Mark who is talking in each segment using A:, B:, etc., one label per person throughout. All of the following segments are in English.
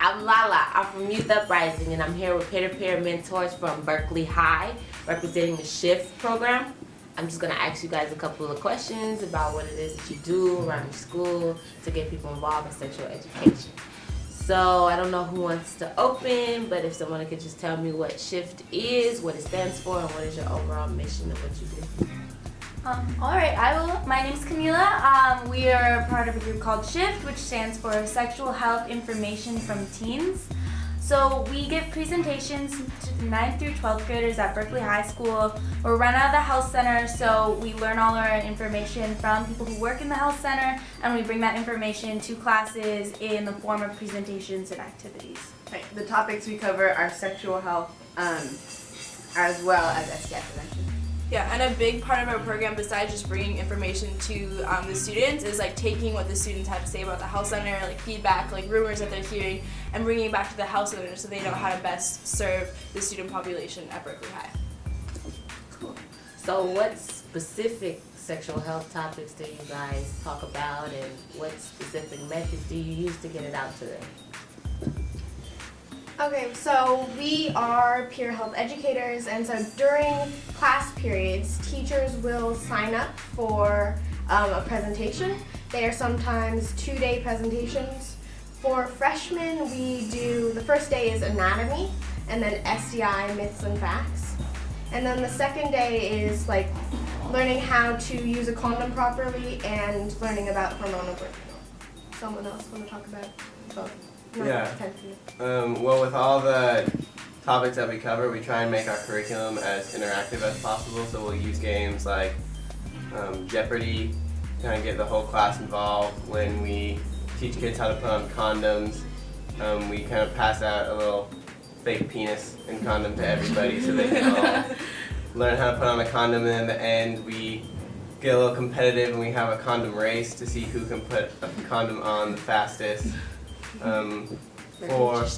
A: I'm Lala. I'm from Youth Uprising, and I'm here with peer-to-peer mentors from Berkeley High, representing the SHIFT program. I'm just going to ask you guys a couple of questions about what it is that you do around your school to get people involved in sexual education. So I don't know who wants to open, but if someone could just tell me what SHIFT is, what it stands for, and what is your overall mission of what you do.
B: All right, I will. My name's Camila. We are part of a group called SHIFT, which stands for Sexual Health Information from Teens. So we give presentations to 9th through 12th graders at Berkeley High School. We're run out of the health center, so we learn all our information from people who work in the health center, and we bring that information to classes in the form of presentations and activities.
C: Right. The topics we cover are sexual health, as well as STI prevention.
D: Yeah, and a big part of our program, besides just bringing information to the students, is like taking what the students have to say about the health center, like feedback, like rumors that they're hearing, and bringing it back to the health center so they know how to best serve the student population at Berkeley High.
A: Cool. So what specific sexual health topics do you guys talk about, and what specific methods do you use to get it out to them?
E: Okay, so we are peer health educators, and so during class periods, teachers will sign up for a presentation. They are sometimes 2-day presentations. For freshmen, we do, the first day is anatomy, and then STI, myths and facts. And then the second day is like learning how to use a condom properly and learning about hormonal birth control. Someone else want to talk about both?
F: Yeah. Well, with all the topics that we cover, we try and make our curriculum as interactive as possible. So we'll use games like Jeopardy, kind of get the whole class involved. When we teach kids how to put on condoms, we kind of pass out a little fake penis and condom to everybody so they can all learn how to put on a condom. And in the end, we get a little competitive and we have a condom race to see who can put a condom on the fastest. For
A: That's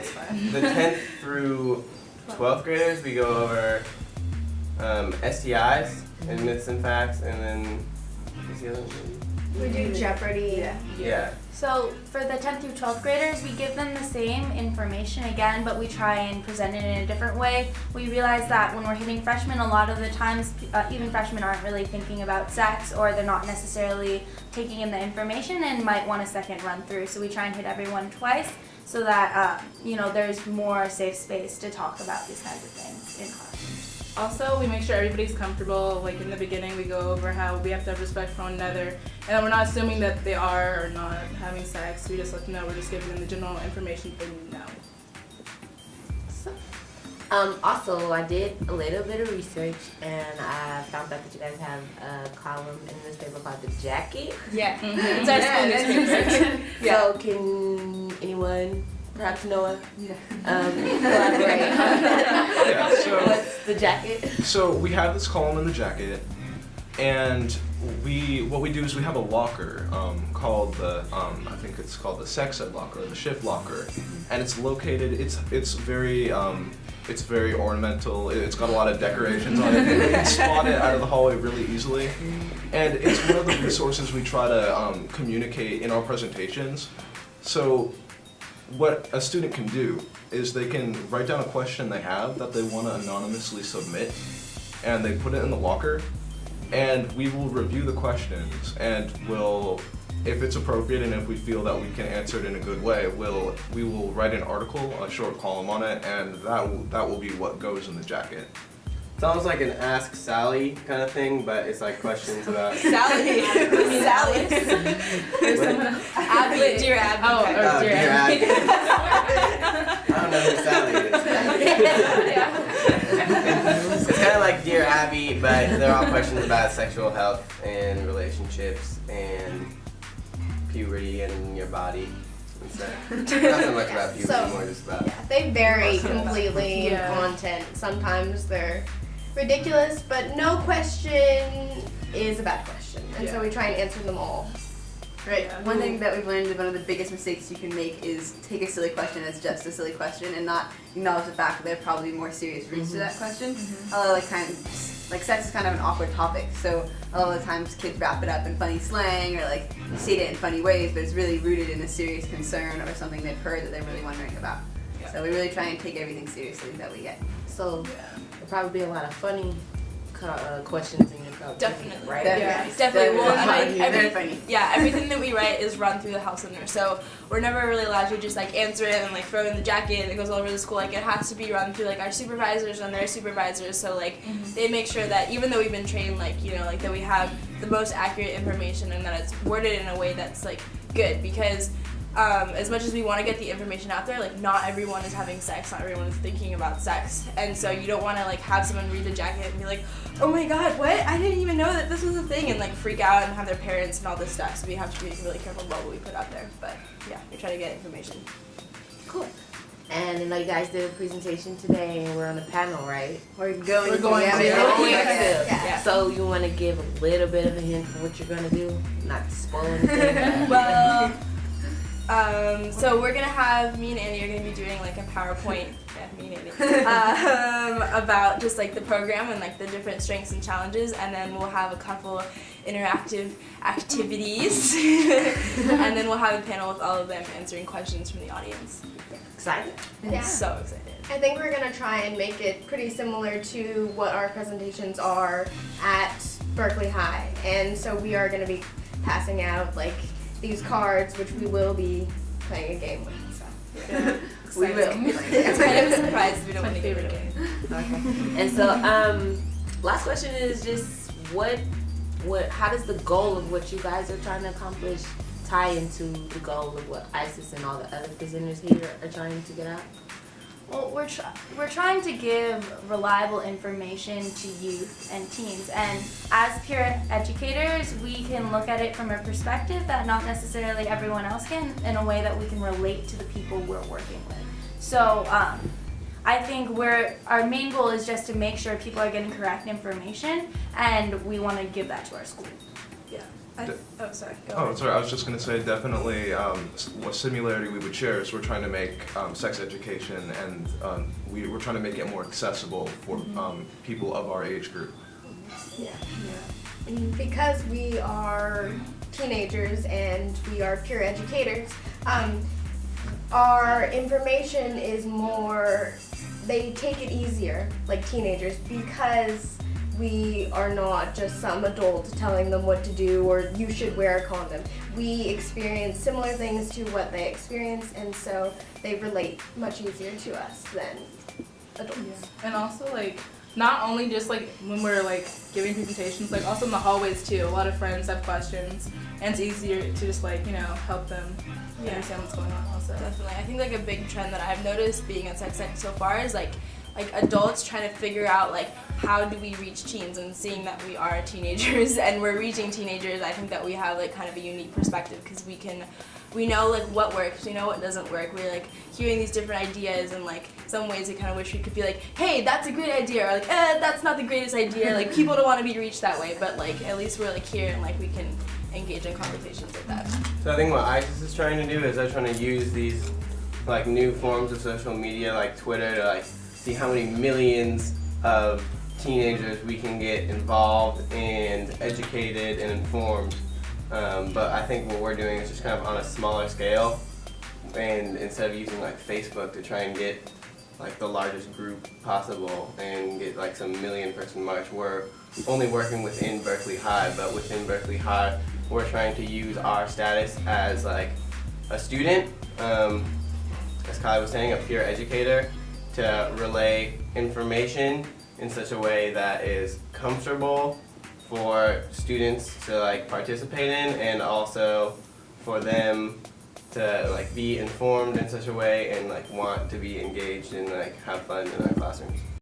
A: fun.
F: the 10th through 12th graders, we go over STIs and myths and facts, and then what's the other one?
E: We do Jeopardy.
F: Yeah.
B: So for the 10th through 12th graders, we give them the same information again, but we try and present it in a different way. We realize that when we're hitting freshmen, a lot of the times, even freshmen aren't really thinking about sex, or they're not necessarily taking in the information and might want a second run through. So we try and hit everyone twice so that there's more safe space to talk about these kinds of things in class.
D: Also, we make sure everybody's comfortable. Like in the beginning, we go over how we have to have respect for one another, and then we're not assuming that they are or not having sex. We just let them know. We're just giving them the general information they need to know.
A: Also, I did a little bit of research, and I found out that you guys have a column in the newspaper called The Jacket.
D: Yeah, it's our school newspaper.
A: So can anyone, perhaps Noah, elaborate on that?
G: Yeah, so,
A: What's The Jacket?
G: so we have this column in the jacket, and what we do is we have a locker called the I think it's called the sex ed locker, or the SHIFT locker, and it's located. It's very ornamental. It's got a lot of decorations on it. You can spot it out of the hallway really easily, and it's one of the resources we try to communicate in our presentations. So what a student can do is they can write down a question they have that they want to anonymously submit, and they put it in the locker, and we will review the questions, and if it's appropriate and if we feel that we can answer it in a good way, we will write an article, a short column on it, and that will be what goes in the jacket.
F: It's almost like an Ask Sally kind of thing, but it's like questions about
D: Sally. Sally. Abby. Dear Abby.
F: Oh, Dear Abby. I don't know who Sally is. It's kind of like Dear Abby, but they're all questions about sexual health and relationships and puberty and your body and stuff. Not so much about puberty, more just about.
E: Yeah, they vary completely in content. Sometimes they're ridiculous, but no question is a bad question, and so we try and answer them all.
C: Right. One thing that we've learned, one of the biggest mistakes you can make is take a silly question as just a silly question and not acknowledge the fact that there are probably more serious roots to that question. Like kind of like sex is kind of an awkward topic, so a lot of the times kids wrap it up in funny slang or like state it in funny ways, but it's really rooted in a serious concern or something they've heard that they're really wondering about. So we really try and take everything seriously that we get.
A: So there'll probably be a lot of funny questions in your code.
D: Definitely.
A: Right?
D: Yeah, definitely. Well, and, like,
C: Very funny.
D: everything that we write is run through the house center. So we're never really allowed to just like answer it and like throw in the jacket and it goes all over the school. Like it has to be run through like our supervisors and their supervisors. So like they make sure that even though we've been trained like, you know, like that we have the most accurate information and that it's worded in a way that's like good, because as much as we want to get the information out there, like not everyone is having sex, not everyone is thinking about sex, and so you don't want to like have someone read the jacket and be like, oh my god, what? I didn't even know that this was a thing, and like freak out and have their parents and all this stuff. So we have to be really careful about what we put out there. But yeah, we try to get information.
A: Cool. And I know you guys did a presentation today, and we're on a panel, right?
C: We're going to.
A: Yeah. So you want to give a little bit of a hint for what you're gonna do, not to spoil anything.
D: Well. So we're gonna have, me and Andy are gonna be doing like a PowerPoint, me and Andy, about just like the program and like the different strengths and challenges, and then we'll have a couple interactive activities, and then we'll have a panel with all of them answering questions from the audience.
A: Excited?
E: Yeah.
D: So excited.
E: I think we're going to try and make it pretty similar to what our presentations are at Berkeley High. And so we are going to be passing out like these cards, which we will be playing a game with. So.
D: Yeah.
C: We will.
D: It's kind of a surprise. We don't want to give it away.
A: Okay. And so, last question is just how does the goal of what you guys are trying to accomplish tie into the goal of what ISIS and all the other presenters here are trying to get out?
B: Well, we're trying to give reliable information to youth and teens, and as peer educators, we can look at it from a perspective that not necessarily everyone else can, in a way that we can relate to the people we're working with. So I think our main goal is just to make sure people are getting correct information, and we want to give that to our school.
D: Yeah. Sorry. Go
G: Oh,
D: ahead.
G: sorry. I was just going to say definitely what similarity we would share is we're trying to make sex education and we're trying to make it more accessible for people of our age group.
E: Yeah. And because we are teenagers and we are peer educators, our information is more, they take it easier, like teenagers, because we are not just some adult telling them what to do or you should wear a condom. We experience similar things to what they experience, and so they relate much easier to us than adults.
H: Yeah. And also, like, not only just like when we're like giving presentations, like also in the hallways too. A lot of friends have questions, and it's easier to just like, you know, help them understand what's going on also.
D: Definitely. I think like a big trend that I've noticed being at Sex Ed so far is like adults trying to figure out like how do we reach teens, and seeing that we are teenagers and we're reaching teenagers, I think that we have like kind of a unique perspective, because we know like what works, we know what doesn't work. We're like hearing these different ideas, and like some ways we kind of wish we could be like, hey, that's a great idea, or like, that's not the greatest idea. Like people don't want to be reached that way, but like at least we're like here and like we can engage in conversations like that.
F: So I think what ISIS is trying to do is they're trying to use these like new forms of social media like Twitter to like see how many millions of teenagers we can get involved and educated and informed. But I think what we're doing is just kind of on a smaller scale, and instead of using like Facebook to try and get like the largest group possible and get like some million-person march, we're only working within Berkeley High. But within Berkeley High, we're trying to use our status as like a student, as Kai was saying, a peer educator, to relay information in such a way that is comfortable for students to like participate in, and also for them to like be informed in such a way and like want to be engaged and like have fun in our classrooms.